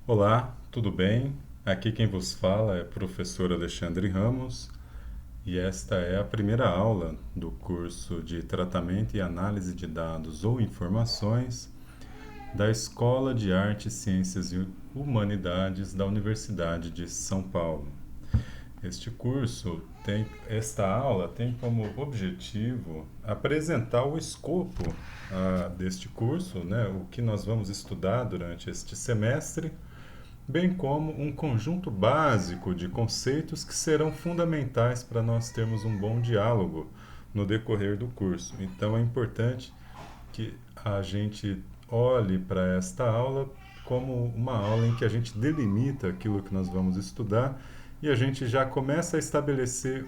Olá, tudo bem? Aqui quem vos fala é o professor Alexandre Ramos e esta é a primeira aula do curso de Tratamento e Análise de Dados ou Informações da Escola de Artes, Ciências e Humanidades da Universidade de São Paulo. Esta aula tem como objetivo apresentar o escopo deste curso, né, o que nós vamos estudar durante este semestre, bem como um conjunto básico de conceitos que serão fundamentais para nós termos um bom diálogo no decorrer do curso. Então é importante que a gente olhe para esta aula como uma aula em que a gente delimita aquilo que nós vamos estudar e a gente já começa a estabelecer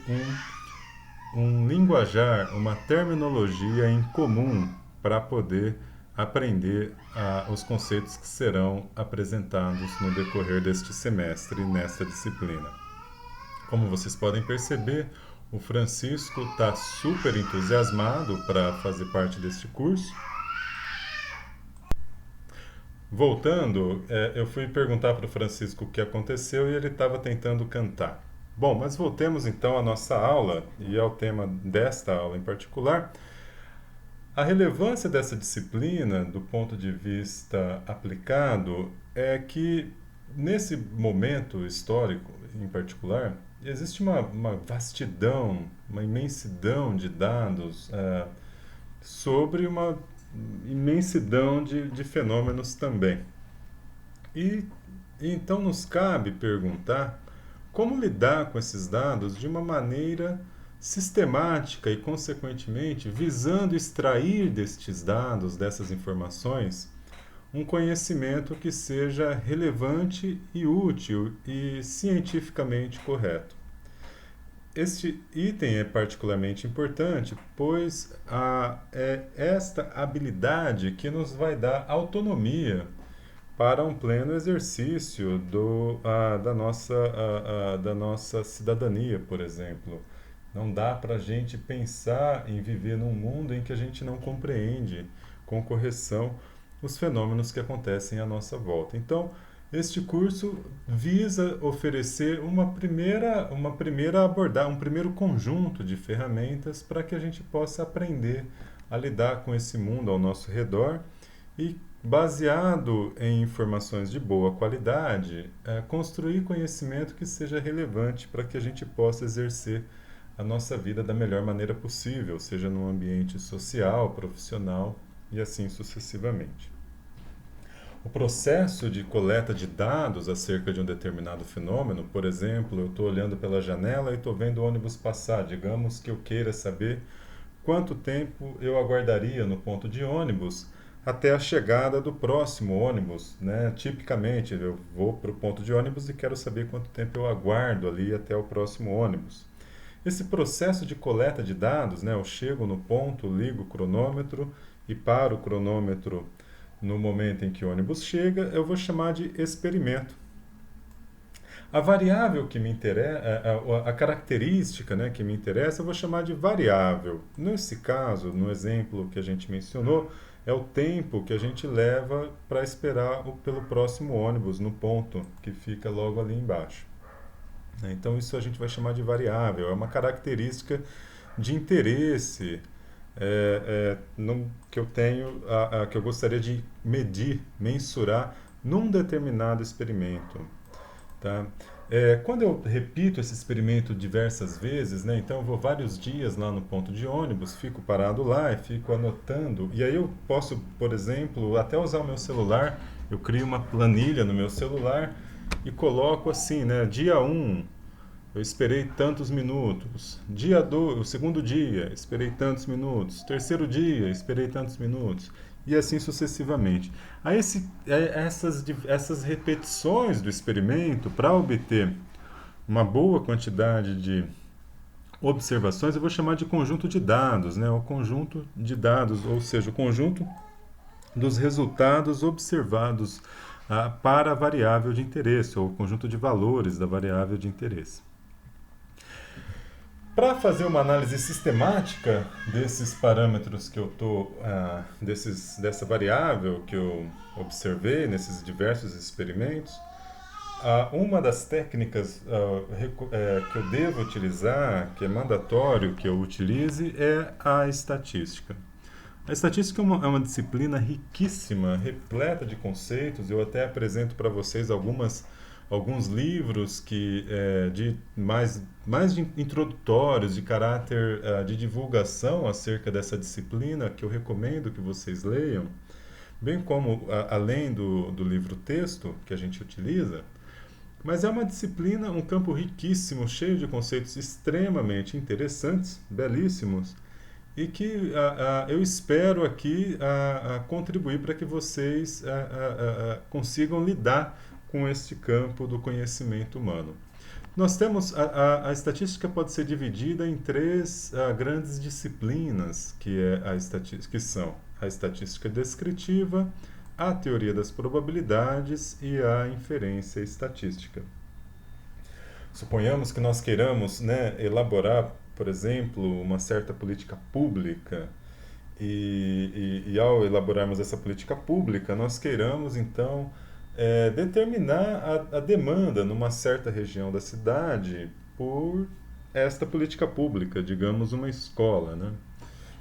um linguajar, uma terminologia em comum para poder aprender os conceitos que serão apresentados no decorrer deste semestre nesta disciplina. Como vocês podem perceber, o Francisco está super entusiasmado para fazer parte deste curso. Voltando, eu fui perguntar para o Francisco o que aconteceu e ele estava tentando cantar. Bom, mas voltemos então à nossa aula e ao tema desta aula em particular. A relevância dessa disciplina, do ponto de vista aplicado, é que nesse momento histórico em particular, existe uma vastidão, uma imensidão de dados sobre uma imensidão de fenômenos também. E, e então nos cabe perguntar como lidar com esses dados de uma maneira sistemática e, consequentemente, visando extrair destes dados, dessas informações, um conhecimento que seja relevante e útil e cientificamente correto. Este item é particularmente importante, pois é esta habilidade que nos vai dar autonomia para um pleno exercício da nossa cidadania, por exemplo. Não dá para a gente pensar em viver num mundo em que a gente não compreende com correção os fenômenos que acontecem à nossa volta. Então, este curso visa oferecer uma primeira abordagem, um primeiro conjunto de ferramentas para que a gente possa aprender a lidar com esse mundo ao nosso redor e, baseado em informações de boa qualidade, construir conhecimento que seja relevante para que a gente possa exercer a nossa vida da melhor maneira possível, seja no ambiente social, profissional e assim sucessivamente. O processo de coleta de dados acerca de um determinado fenômeno, por exemplo, eu estou olhando pela janela e estou vendo o ônibus passar. Digamos que eu queira saber quanto tempo eu aguardaria no ponto de ônibus até a chegada do próximo ônibus, né? Tipicamente, eu vou para o ponto de ônibus e quero saber quanto tempo eu aguardo ali até o próximo ônibus. Esse processo de coleta de dados, né? Eu chego no ponto, ligo o cronômetro e paro o cronômetro no momento em que o ônibus chega, eu vou chamar de experimento. A variável que me interessa, a característica, né, que me interessa, eu vou chamar de variável. Nesse caso, no exemplo que a gente mencionou, é o tempo que a gente leva para esperar pelo próximo ônibus no ponto que fica logo ali embaixo. Então, isso a gente vai chamar de variável, é uma característica de interesse que eu tenho, que eu gostaria de medir, mensurar num determinado experimento. Tá? Quando eu repito esse experimento diversas vezes, né, então eu vou vários dias lá no ponto de ônibus, fico parado lá e fico anotando. E aí eu posso, por exemplo, até usar o meu celular, eu crio uma planilha no meu celular e coloco assim, né, dia 1, eu esperei tantos minutos. Dia 2, o segundo dia, esperei tantos minutos. Terceiro dia, esperei tantos minutos. E assim sucessivamente. Aí essas repetições do experimento, para obter uma boa quantidade de observações, eu vou chamar de conjunto de dados, né? O conjunto de dados, ou seja, o conjunto dos resultados observados para a variável de interesse, ou o conjunto de valores da variável de interesse. Para fazer uma análise sistemática desses parâmetros que eu estou, dessa variável que eu observei nesses diversos experimentos, uma das técnicas que eu devo utilizar, que é mandatório que eu utilize, é a estatística. A estatística é uma disciplina riquíssima, repleta de conceitos. Eu até apresento para vocês alguns livros mais de introdutórios, de caráter de divulgação acerca dessa disciplina, que eu recomendo que vocês leiam, bem como além do livro-texto que a gente utiliza. Mas é uma disciplina, um campo riquíssimo, cheio de conceitos extremamente interessantes, belíssimos, e que eu espero aqui contribuir para que vocês consigam lidar com este campo do conhecimento humano. Nós temos, a estatística pode ser dividida em três grandes disciplinas, que são a estatística descritiva, a teoria das probabilidades e a inferência estatística. Suponhamos que nós queiramos, elaborar, por exemplo, uma certa política pública e ao elaborarmos essa política pública, nós queiramos, então, determinar a demanda numa certa região da cidade por esta política pública, digamos, uma escola, né?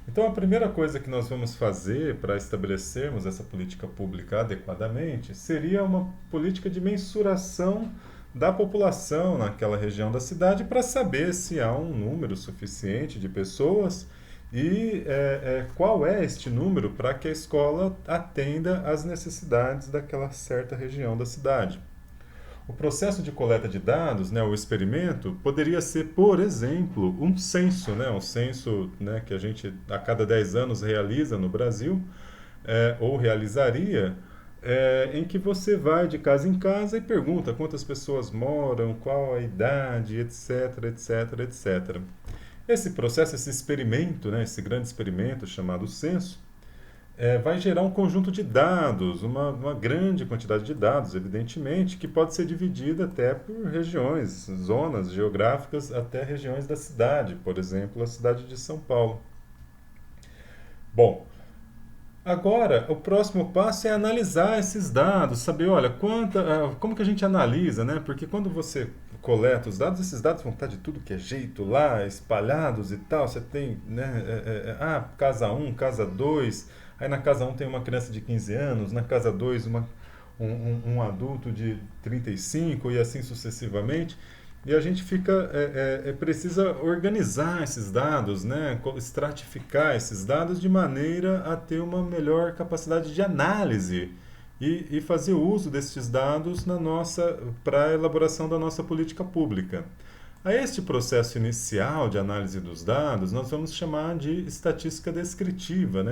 Então, a primeira coisa que nós vamos fazer para estabelecermos essa política pública adequadamente seria uma política de mensuração da população naquela região da cidade para saber se há um número suficiente de pessoas e qual é este número para que a escola atenda às necessidades daquela certa região da cidade. O processo de coleta de dados, o experimento, poderia ser, por exemplo, um censo, um censo que a gente a cada 10 anos realiza no Brasil, ou realizaria, em que você vai de casa em casa e pergunta quantas pessoas moram, qual a idade, etc, etc, etc. Esse processo, esse experimento, esse grande experimento chamado censo, vai gerar um conjunto de dados, uma grande quantidade de dados, evidentemente, que pode ser dividida até por regiões, zonas geográficas, até regiões da cidade, por exemplo, a cidade de São Paulo. Bom, agora o próximo passo é analisar esses dados, saber, olha, como que a gente analisa, Porque quando você coleta os dados, esses dados vão estar de tudo que é jeito lá, espalhados e tal, você tem, casa 1, casa 2... Aí na casa 1 tem uma criança de 15 anos, na casa 2 um adulto de 35 e assim sucessivamente. E a gente precisa organizar esses dados, estratificar esses dados de maneira a ter uma melhor capacidade de análise e fazer uso desses dados para a elaboração da nossa política pública. A este processo inicial de análise dos dados, nós vamos chamar de estatística descritiva,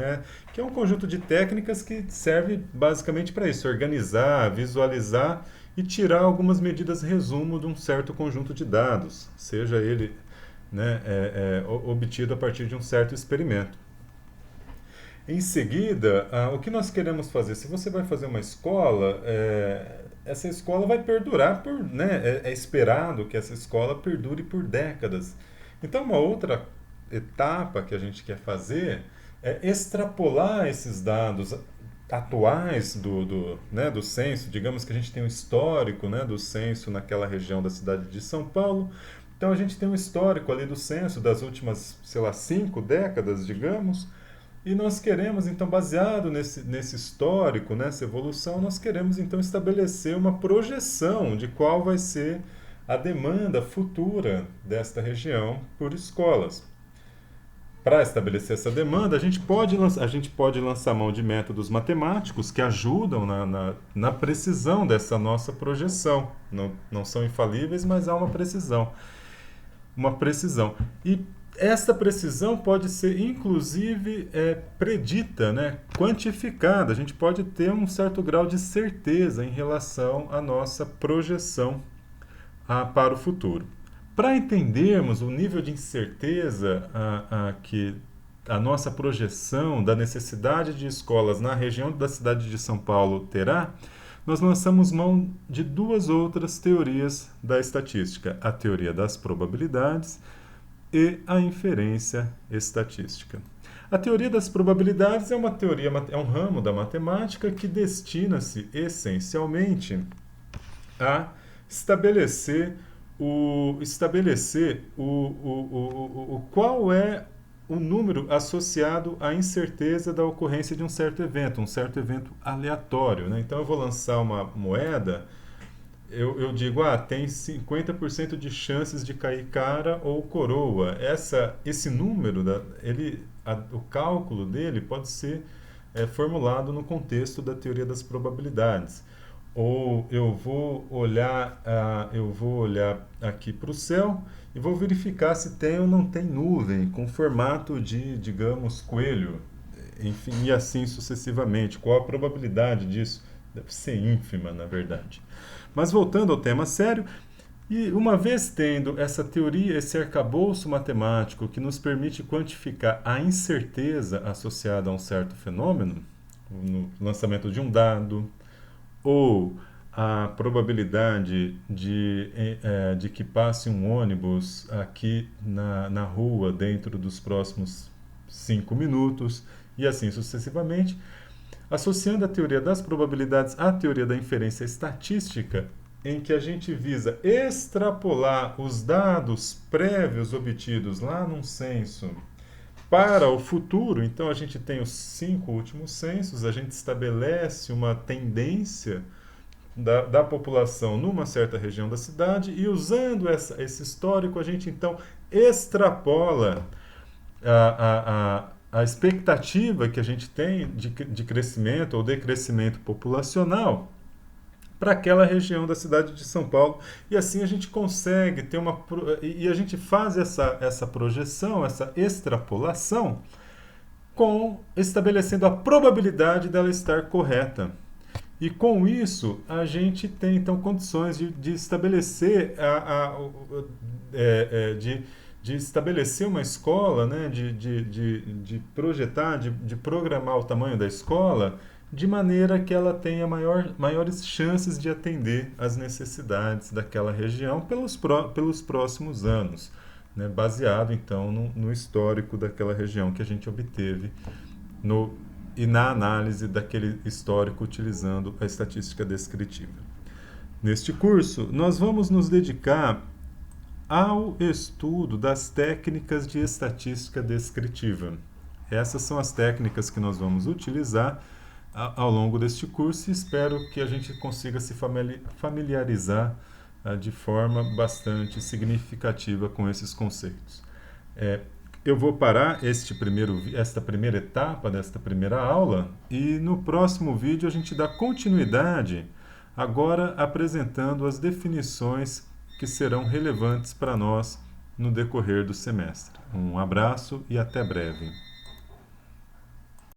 que é um conjunto de técnicas que serve basicamente para isso, organizar, visualizar e tirar algumas medidas resumo de um certo conjunto de dados, seja ele obtido a partir de um certo experimento. Em seguida, o que nós queremos fazer? Se você vai fazer uma escola, essa escola vai perdurar é esperado que essa escola perdure por décadas. Então, uma outra etapa que a gente quer fazer é extrapolar esses dados atuais do censo. Digamos que a gente tem um histórico do censo naquela região da cidade de São Paulo. Então, a gente tem um histórico ali do censo das últimas, 5 décadas, digamos. E nós queremos, então, baseado nesse histórico, nessa evolução, nós queremos, então, estabelecer uma projeção de qual vai ser a demanda futura desta região por escolas. Para estabelecer essa demanda, a gente pode lançar mão de métodos matemáticos que ajudam na precisão dessa nossa projeção. Não são infalíveis, mas há uma precisão. E esta precisão pode ser, inclusive, predita, quantificada. A gente pode ter um certo grau de certeza em relação à nossa projeção para o futuro. Para entendermos o nível de incerteza que a nossa projeção da necessidade de escolas na região da cidade de São Paulo terá, nós lançamos mão de 2 outras teorias da estatística. A teoria das probabilidades e a inferência estatística. A teoria das probabilidades é uma teoria, é um ramo da matemática que destina-se essencialmente a estabelecer qual é o número associado à incerteza da ocorrência de um certo evento aleatório, né? Então eu vou lançar uma moeda, eu digo, tem 50% de chances de cair cara ou coroa. Esse número, o cálculo dele pode ser formulado no contexto da teoria das probabilidades. Ou eu vou olhar aqui para o céu e vou verificar se tem ou não tem nuvem com formato de, digamos, coelho, enfim, e assim sucessivamente. Qual a probabilidade disso? Deve ser ínfima, na verdade. Mas voltando ao tema sério, e uma vez tendo essa teoria, esse arcabouço matemático que nos permite quantificar a incerteza associada a um certo fenômeno, no lançamento de um dado, ou a probabilidade de que passe um ônibus aqui na rua dentro dos próximos 5 minutos, e assim sucessivamente, associando a teoria das probabilidades à teoria da inferência estatística, em que a gente visa extrapolar os dados prévios obtidos lá num censo para o futuro. Então a gente tem os 5 últimos censos, a gente estabelece uma tendência da população numa certa região da cidade e usando esse histórico a gente então extrapola a expectativa que a gente tem de crescimento ou decrescimento populacional para aquela região da cidade de São Paulo, e assim a gente consegue ter e a gente faz essa projeção, essa extrapolação, estabelecendo a probabilidade dela estar correta. E com isso a gente tem então condições de estabelecer de estabelecer uma escola, né, de projetar, de programar o tamanho da escola de maneira que ela tenha maiores chances de atender às necessidades daquela região pelos próximos anos, né, baseado então no histórico daquela região que a gente obteve e na análise daquele histórico utilizando a estatística descritiva. Neste curso, nós vamos nos dedicar ao estudo das técnicas de estatística descritiva. Essas são as técnicas que nós vamos utilizar ao longo deste curso e espero que a gente consiga se familiarizar de forma bastante significativa com esses conceitos. Eu vou parar esta primeira etapa desta primeira aula e no próximo vídeo a gente dá continuidade, agora apresentando as definições que serão relevantes para nós no decorrer do semestre. Um abraço e até breve.